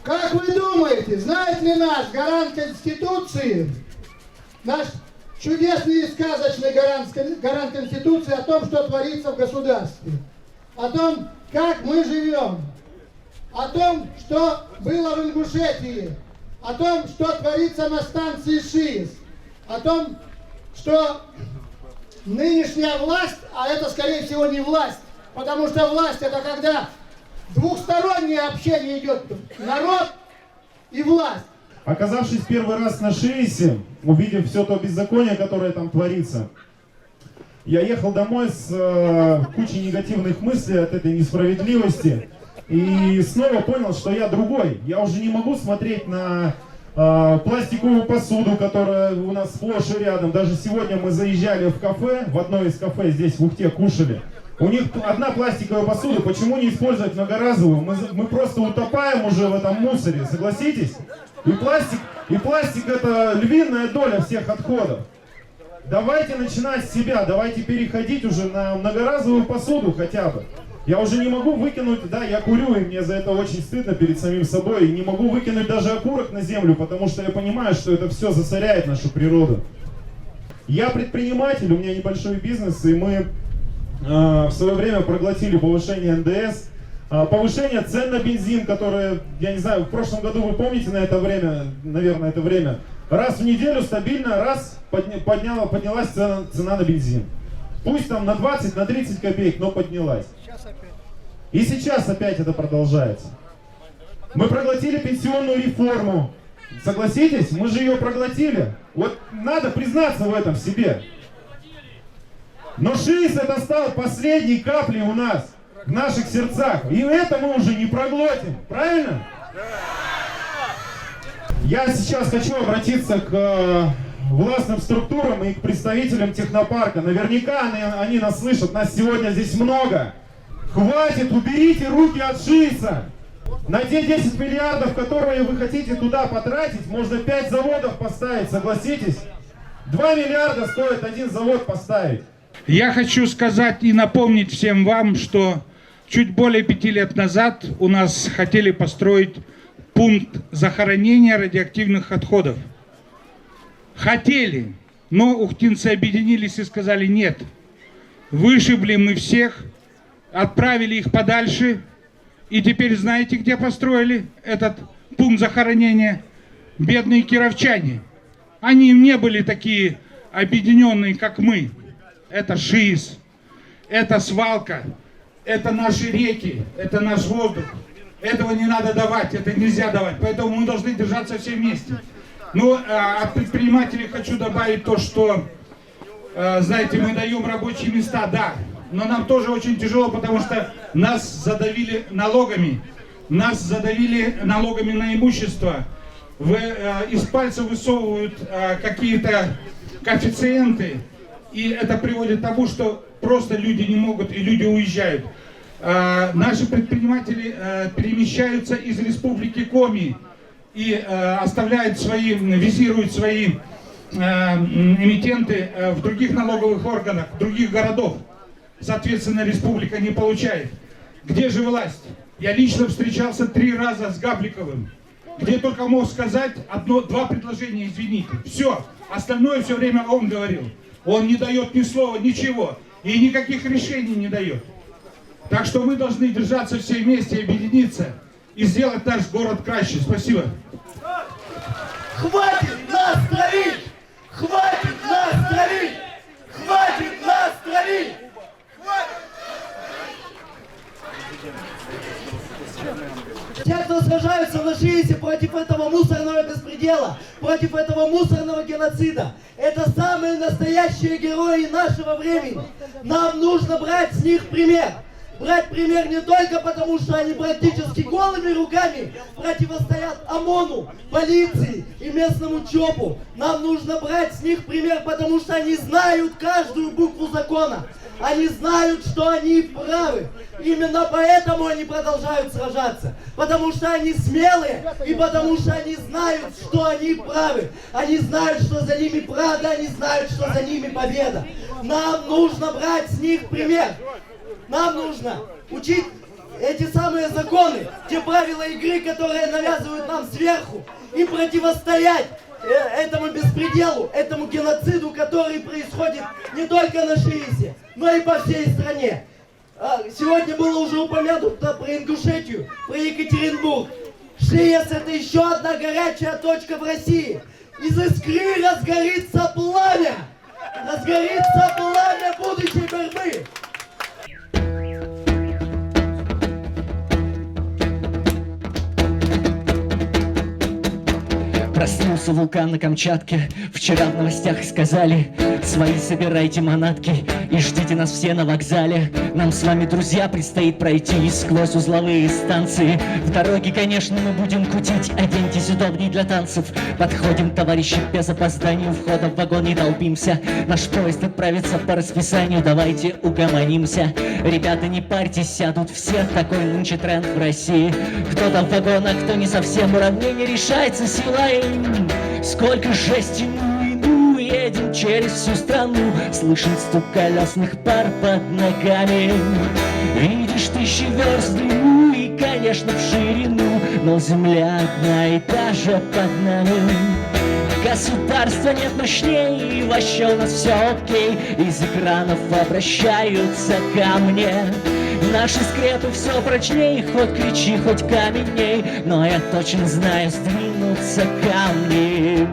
Как вы думаете, знает ли наш гарант Конституции, наш чудесный и сказочный гарант Конституции о том, что творится в государстве, о том, как мы живем, о том, что было в Ингушетии, о том, что творится на станции ШИС, о том, что нынешняя власть, а это, скорее всего, не власть, потому что власть — это когда двухстороннее общение идет, народ и власть. Оказавшись первый раз на ШИСе, увидев все то беззаконие, которое там творится, я ехал домой с кучей негативных мыслей от этой несправедливости и снова понял, что я другой. Я уже не могу смотреть на пластиковую посуду, которая у нас сплошь и рядом. Даже сегодня мы заезжали в кафе, в одно из кафе здесь в Ухте кушали. У них одна пластиковая посуда, почему не использовать многоразовую? Мы просто утопаем уже в этом мусоре, согласитесь? И пластик это львиная доля всех отходов. Давайте начинать с себя, давайте переходить уже на многоразовую посуду хотя бы. Я уже не могу выкинуть, да, я курю, и мне за это очень стыдно перед самим собой. И не могу выкинуть даже окурок на землю, потому что я понимаю, что это все засоряет нашу природу. Я предприниматель, у меня небольшой бизнес, и мы в свое время проглотили повышение НДС, повышение цен на бензин, которое, я не знаю, в прошлом году, вы помните на это время, наверное, это время, раз в неделю стабильно, раз поднялась цена на бензин. Пусть там на 20, на 30 копеек, но поднялась. И сейчас опять это продолжается. Мы проглотили пенсионную реформу. Согласитесь, мы же ее проглотили. Вот надо признаться в этом себе. Но ШИС это стал последней каплей у нас, в наших сердцах. И это мы уже не проглотим. Правильно? Я сейчас хочу обратиться к властным структурам и к представителям технопарка. Наверняка они нас слышат, нас сегодня здесь много. Хватит, уберите руки от ШИСа. На те 10 миллиардов, которые вы хотите туда потратить, можно 5 заводов поставить, согласитесь? 2 миллиарда стоит один завод поставить. Я хочу сказать и напомнить всем вам, что чуть более 5 лет назад у нас хотели построить пункт захоронения радиоактивных отходов. Хотели, но ухтинцы объединились и сказали нет. Вышибли мы всех, отправили их подальше, и теперь знаете, где построили этот пункт захоронения? Бедные кировчане. Они не были такие объединенные, как мы. Это ШИС, это свалка, это наши реки, это наш воздух. Этого не надо давать, это нельзя давать, поэтому мы должны держаться все вместе. Ну, от предпринимателей хочу добавить то, что, знаете, мы даем рабочие места, да, но нам тоже очень тяжело, потому что нас задавили налогами на имущество. Из пальца высовывают какие-то коэффициенты, и это приводит к тому, что просто люди не могут, и люди уезжают. Наши предприниматели перемещаются из республики Коми и оставляют визируют свои эмитенты в других налоговых органах, других городов. Соответственно, республика не получает. Где же власть? Я лично встречался 3 раза с Габликовым, где только мог сказать 2 предложения, извините. Все. Остальное все время он говорил. Он не дает ни слова, ничего. И никаких решений не дает. Так что мы должны держаться все вместе, объединиться и сделать наш город краше. Спасибо. Хватит нас травить! Хватит нас травить! Хватит нас травить! Те, кто сражаются на ШИСе против этого мусорного беспредела, против этого мусорного геноцида, это самые настоящие герои нашего времени. Нам нужно брать с них пример. Брать пример не только потому, что они практически голыми руками противостоят ОМОНу, полиции и местному ЧОПу. Нам нужно брать с них пример, потому что они знают каждую букву закона. Они знают, что они правы. Именно поэтому они продолжают сражаться. Потому что они смелые и потому что они знают, что они правы. Они знают, что за ними правда, они знают, что за ними победа. Нам нужно брать с них пример. Нам нужно учить эти самые законы, те правила игры, которые навязывают нам сверху, и противостоять этому беспределу, этому геноциду, который происходит не только на Шиисе, но и по всей стране. Сегодня было уже упомянуто про Ингушетию, про Екатеринбург. Шиес — это еще одна горячая точка в России. Из искры разгорится пламя! Разгорится пламя будущей борьбы! Проснулся вулкан на Камчатке. Вчера в новостях сказали: свои собирайте манатки и ждите нас все на вокзале. Нам с вами, друзья, предстоит пройти сквозь узловые станции. В дороге, конечно, мы будем кутить. Оденьтесь удобней для танцев. Подходим, товарищи, без опозданий. У входа в вагон не долбимся. Наш поезд отправится по расписанию. Давайте угомонимся. Ребята, не парьтесь, сядут все. Такой нынче тренд в России. Кто-то в вагон, а кто не совсем. Уравнение решается силой. Сколько жести, ну, едем через всю страну. Слышен стук колесных пар под ногами. Видишь, тысячи верст в длину и, конечно, в ширину, но земля одна и та же под нами. Государства нет мощнее, и вообще у нас все окей. Из экранов обращаются ко мне. Наши скрепы все прочней, хоть кричи, хоть каменей, но я точно знаю, сдвинутся камни.